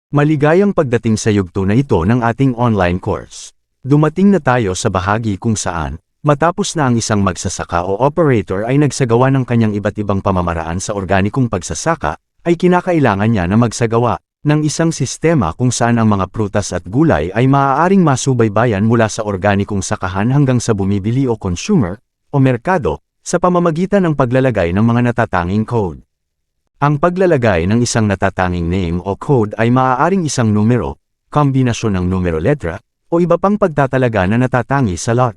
Maligayang pagdating sa yugto na ito ng ating online course. Dumating na tayo sa bahagi kung saan, matapos na ang isang magsasaka o operator ay nagsagawa ng kanyang iba't ibang pamamaraan sa organikong pagsasaka, ay kinakailangan niya na magsagawa ng isang sistema kung saan ang mga prutas at gulay ay maaaring masubaybayan mula sa organikong sakahan hanggang sa bumibili o consumer, o merkado, sa pamamagitan ng paglalagay ng mga natatanging code. Ang paglalagay ng isang natatanging name o code ay maaaring isang numero, kombinasyon ng numero-letra, o iba pang pagtatalaga na natatangi sa lot.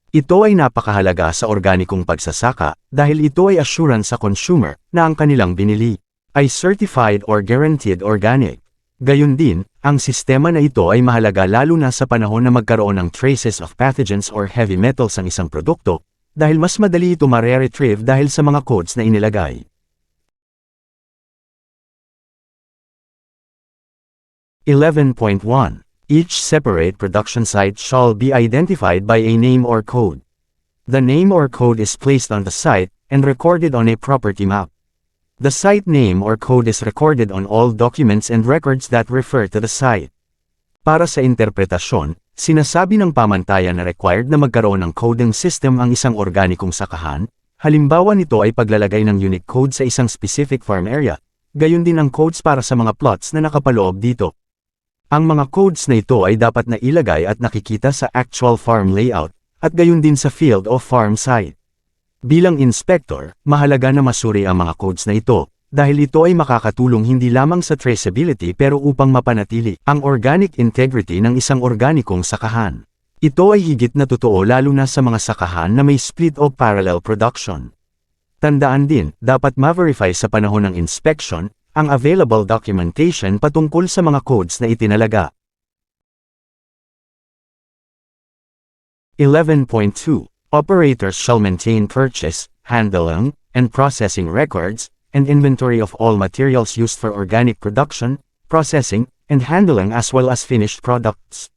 Ito ay napakahalaga sa organikong pagsasaka dahil ito ay assurance sa consumer na ang kanilang binili ay certified or guaranteed organic. Gayun din, ang sistema na ito ay mahalaga lalo na sa panahon na magkaroon ng traces of pathogens or heavy metals ang isang produkto, dahil mas madali ito ma-retrieve dahil sa mga codes na inilagay. 11.1. Each separate production site shall be identified by a name or code. The name or code is placed on the site and recorded on a property map. The site name or code is recorded on all documents and records that refer to the site. Para sa interpretasyon, sinasabi ng pamantayan na required na magkaroon ng coding system ang isang organikong sakahan, halimbawa nito ay paglalagay ng unique code sa isang specific farm area, gayon din ang codes para sa mga plots na nakapaloob dito. Ang mga codes na ito ay dapat na ilagay at nakikita sa actual farm layout, at gayon din sa field o farm site. Bilang inspector, mahalaga na masuri ang mga codes na ito, dahil ito ay makakatulong hindi lamang sa traceability pero upang mapanatili ang organic integrity ng isang organikong sakahan. Ito ay higit na totoo lalo na sa mga sakahan na may split o parallel production. Tandaan din, dapat ma-verify sa panahon ng inspection, ang available documentation patungkol sa mga codes na itinalaga. 11.2. Operators shall maintain purchase, handling, and processing records, and inventory of all materials used for organic production, processing, and handling as well as finished products.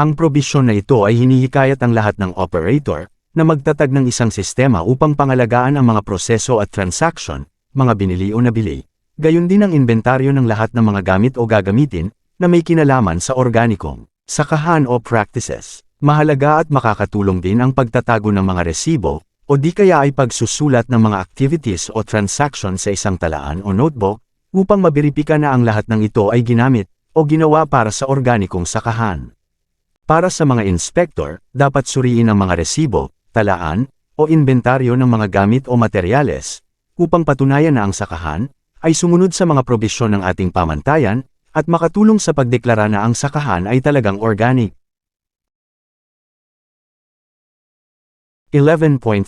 Ang probisyon na ito ay hinihikayat ang lahat ng operator na magtatag ng isang sistema upang pangalagaan ang mga proseso at transaction, mga binili o nabili. Gayon din ang inventaryo ng lahat ng mga gamit o gagamitin na may kinalaman sa organikong sakahan o practices. Mahalaga at makakatulong din ang pagtatago ng mga resibo o di kaya ay pagsusulat ng mga activities o transaction sa isang talaan o notebook upang maberipika na ang lahat ng ito ay ginamit o ginawa para sa organikong sakahan. Para sa mga inspector, dapat suriin ang mga resibo, talaan, o inventaryo ng mga gamit o materyales upang patunayan na ang sakahan ay sumunod sa mga probisyon ng ating pamantayan, at makatulong sa pagdeklara na ang sakahan ay talagang organic. 11.3.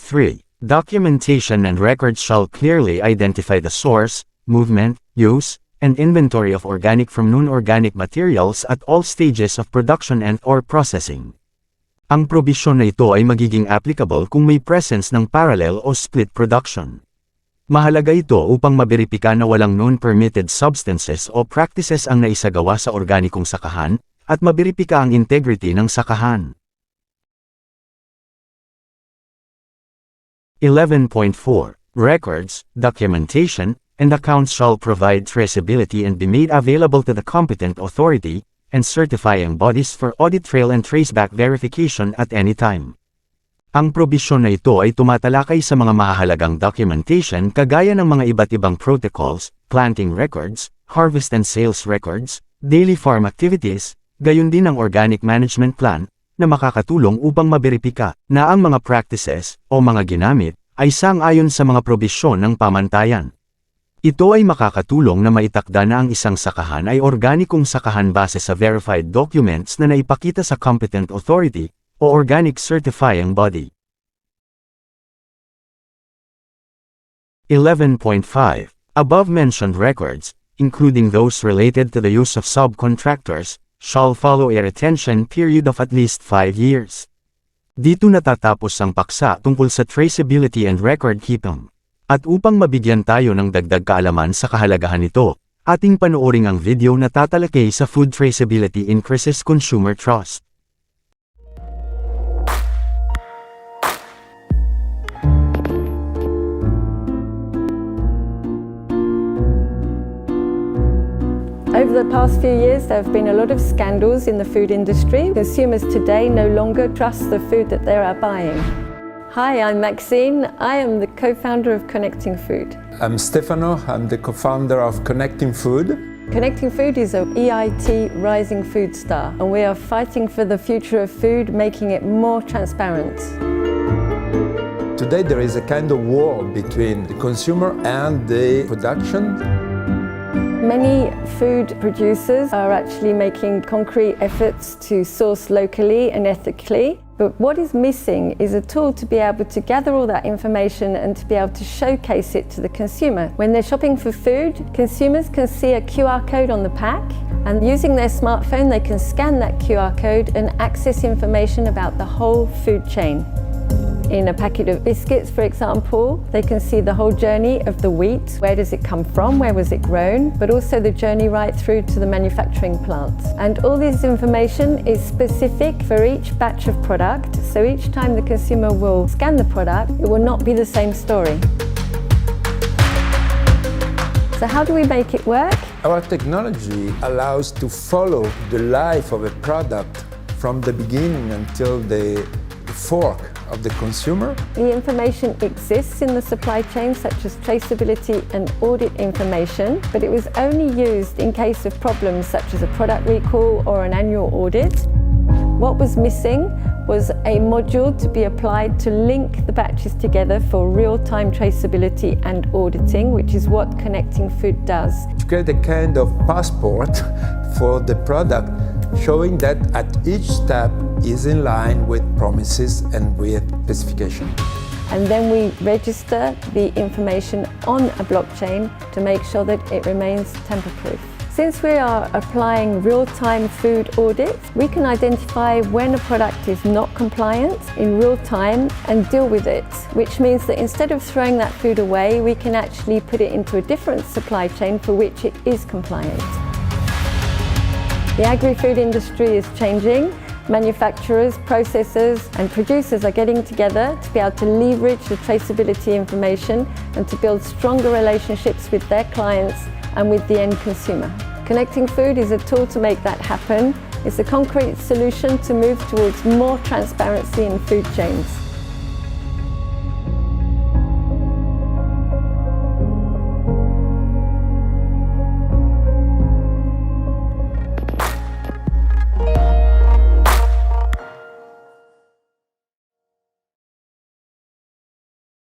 Documentation and records shall clearly identify the source, movement, use, and inventory of organic from non-organic materials at all stages of production and/or processing. Ang probisyon na ito ay magiging applicable kung may presence ng parallel o split production. Mahalaga ito upang maberipika na walang non-permitted substances o practices ang naisagawa sa organikong sakahan, at maberipika ang integrity ng sakahan. 11.4. Records, documentation, and accounts shall provide traceability and be made available to the competent authority and certifying bodies for audit trail and traceback verification at any time. Ang probisyon na ito ay tumatalakay sa mga mahahalagang documentation kagaya ng mga iba't ibang protocols, planting records, harvest and sales records, daily farm activities, gayon din ang organic management plan, na makakatulong upang maberipika na ang mga practices o mga ginamit ay sang-ayon sa mga probisyon ng pamantayan. Ito ay makakatulong na maitakda na ang isang sakahan ay organikong sakahan base sa verified documents na naipakita sa competent authority o organic certifying body. 11.5. Above-mentioned records, including those related to the use of subcontractors, shall follow a retention period of at least 5 years. Dito natatapos ang paksa tungkol sa traceability and record keeping. At upang mabigyan tayo ng dagdag kaalaman sa kahalagahan nito, ating panoorin ang video na tatalakay sa food traceability increases consumer trust. I Over the past few years, there have been a lot of scandals in the food industry. Consumers today no longer trust the food that they are buying. Hi, I'm Maxine. I am the co-founder of Connecting Food. I'm Stefano. I'm the co-founder of Connecting Food. Connecting Food is an EIT Rising Food Star, and we are fighting for the future of food, making it more transparent. Today there is a kind of war between the consumer and the production. Many food producers are actually making concrete efforts to source locally and ethically. But what is missing is a tool to be able to gather all that information and to be able to showcase it to the consumer. When they're shopping for food, consumers can see a QR code on the pack, and using their smartphone they can scan that QR code and access information about the whole food chain. In a packet of biscuits, for example, they can see the whole journey of the wheat. Where does it come from? Where was it grown? But also the journey right through to the manufacturing plant. And all this information is specific for each batch of product. So each time the consumer will scan the product, it will not be the same story. So how do we make it work? Our technology allows to follow the life of a product from the beginning until the fork of the consumer. The information exists in the supply chain, such as traceability and audit information, but it was only used in case of problems such as a product recall or an annual audit. What was missing was a module to be applied to link the batches together for real-time traceability and auditing, which is what Connecting Food does. To create a kind of passport for the product, showing that at each step is in line with promises and with specification. And then we register the information on a blockchain to make sure that it remains tamper-proof. Since we are applying real-time food audits, we can identify when a product is not compliant in real time and deal with it, which means that instead of throwing that food away, we can actually put it into a different supply chain for which it is compliant. The agri-food industry is changing. Manufacturers, processors and producers are getting together to be able to leverage the traceability information and to build stronger relationships with their clients and with the end consumer. Connecting Food is a tool to make that happen. It's a concrete solution to move towards more transparency in food chains.